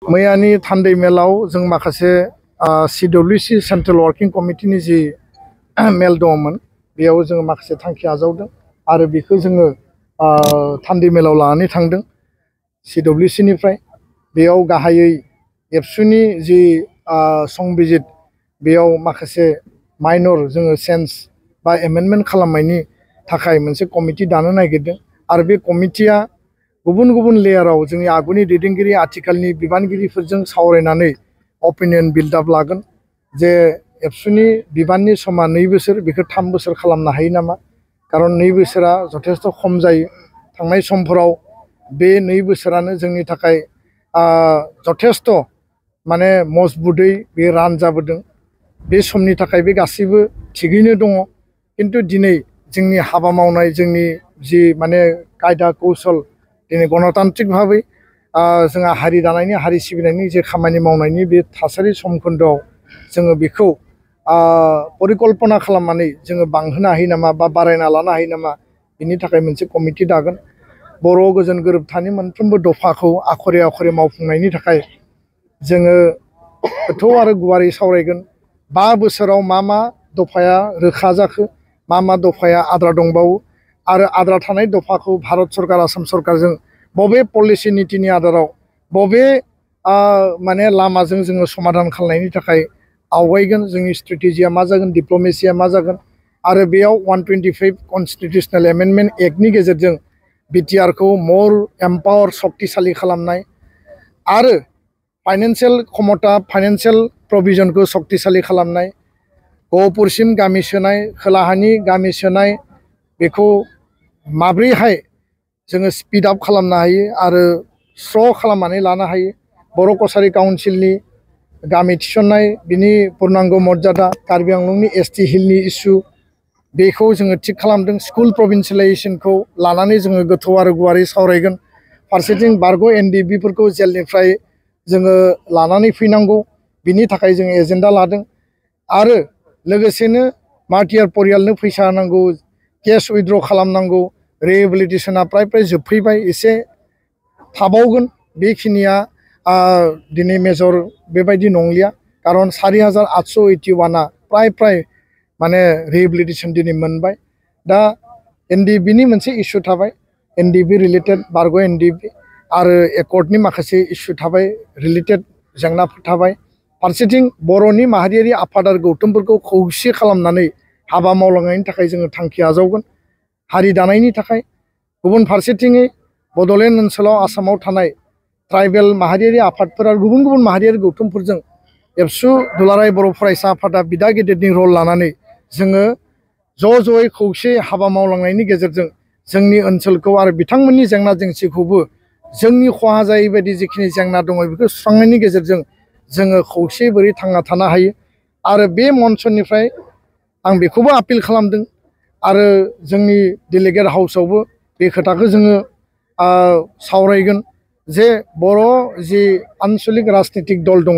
मैयानि थान्दै मेलाव जों माखासे CWC सेन्ट्रेल वर्किं कमिटिनि जि मेल दङमोन बेयाव जों माखासे थांखि आजावदों आरो बेखौ जोङो थान्दै मेलाव लानानै थांदों CWC निफ्राय बेयाव गाहायै एबसुनि जि संबिजित बेयाव माखासे माइनर जोङो चेन्ज बा एमेन्डमेन्ट खालामनायनि थाखाय मोनसे कमिटि दानो नागिरदों आरो बे कमिटिया गुबुन गुबुन लेयाराव जोंनि आगुनि दैदेनगिरि आथिखालनि बिबानगिरिफोरजों सावरायनानै अपिनियन बिल्डआप लागोन जे एबसुनि बिबाननि समा 2 बोसोर बेखौ 3 बोसोर खालामनो हायो नामा खारन 2 बोसोरा जथेस्थ खम जायो थांनाय समफोराव बे 2 बोसोरानो जोंनि थाखाय जथेस्थ माने मजबुतै बे रान जाबोदों बे समनि थाखाय बे गासैबो थिगैनो दङ किन्तु दिनै जोंनि हाबा मावनाय जोंनि जि माने कायदा कौशल दिनै गणतान्त्रिक भाबै जोंहा हारि दानायनि हारि सिबिनायनि जे खामानि मावनायनि बे थासारि समखोन्दोआव जोङो बेखौ परिकल्पना खालामनानै जोङो बांहोनो हायो नामा बा बारायना लानो हायो नामा बिनि थाखाय मोनसे कमिटि दागोन बर' गोजोन गोरोबथानि मोनफ्रोमबो दफाखौ आखरे आखरे मावफुंनायनि थाखाय जोङो गोथौ आरो गुवारै सावरायगोन 5 बोसोराव मा दफाया रोखा जाखो मा दफाया आद्रा दंबावो आरो आद्रा थानाय दफाखौ भारत सरकार आसाम सरकारजों बबे पलिसि नीतिनि आधाराव बबे माने लामाजों जोङो समाधान खालामनायनि थाखाय आवगायगोन जोंनि स्ट्रेटेजिया मा जागोन डिप्लोमेसिया मा जागोन आरो बेयाव 125 कन्स्टिट्यूशनल एमेन्डमेन्ट एक्टनि गेजेरजों बिटिआर खौ मोर एम्पावर शक्तिशाली खालामनाय आरो फाइनेन्शियल क्षमता फाइनेन्शियल प्रोविजन को शक्तिशाली खालामनाय गहपुरसिम गामि सोनाय खोलाहानि गामि सोनाय बेखौ माब्रैहाय जोङो स्पीड आप खालामनो हायो आरो स्र' खालामनानै लानो हायो बर' कसारी काउन्सिलनि गामि थिसननाय बिनि पुर्णांग मर्यादा कार्बि आंलंनि ST हिलनि इस्यु बेखौ जोङो थिग खालामदों स्कुल प्रभिन्सियेलाइजेसनखौ लानानै जोङो गोथौ आरो गुवारै सावरायगोन फारसेथिं बारग' NDB फोरखौ जेलनिफ्राय जोङो लानानै फैनांगौ बिनि थाखाय जोङो एजेन्डा लादों आरो लोगोसेनो मार्टियार परियालनो फैसा नांगौ केस उइथड्र खालामनांगौ रिहेबिलिटेशना प्राय जोबफैबाय एसे थाबावगोन बेखिनिया दिनै मेजर बेबायदि नंलिया खारन 4881 प्राय माने रिहेबिलिटेशन दिनै मोनबाय दा NDB नि मोनसे इस्यु थाबाय NDB रिलेटेड बारग' NDB आरो एकर्डनि माखासे इस्यु थाबाय रिलेटेड जेंनाफोर थाबाय फारसेथिं बर'नि माहारियारि आफाद आरो गौथुमफोरखौ खौसे खालामनानै हाबा मावलांनायनि थाखाय जोङो थांखि आजावगोन हारि दानायनि थाखाय गुबुन फारसेथिङै बड'लेण्ड ओनसोलाव आसामाव थानाय ट्राइबेल माहारियारि आफादफोर आरो गुबुन गुबुन माहारियारि गौथुमफोरजों एबसु दुलाराय बर' फरायसा आफादा बिदा गेदेरनि रल लानानै जोङो ज'यै खौसे हाबा मावलांनायनि गेजेरजों जोंनि ओनसोलखौ आरो बिथांमोननि जेंना जेंसिखौबो जोंनि खहा जायै बायदि जिखिनि जेंना दङ बेखौ सुस्रांनायनि गेजेरजों जोङो खौसे बोरै थांना थानो हायो आरो बे मनसनिफ्राय आं बेखौबो आपिल खालामदों आरो जोंनि डेलिगेट हाउसआवबो बे खोथाखौ जोङो सावरायगोन जे बर' जि आनसलिक राजनीतिक दल दङ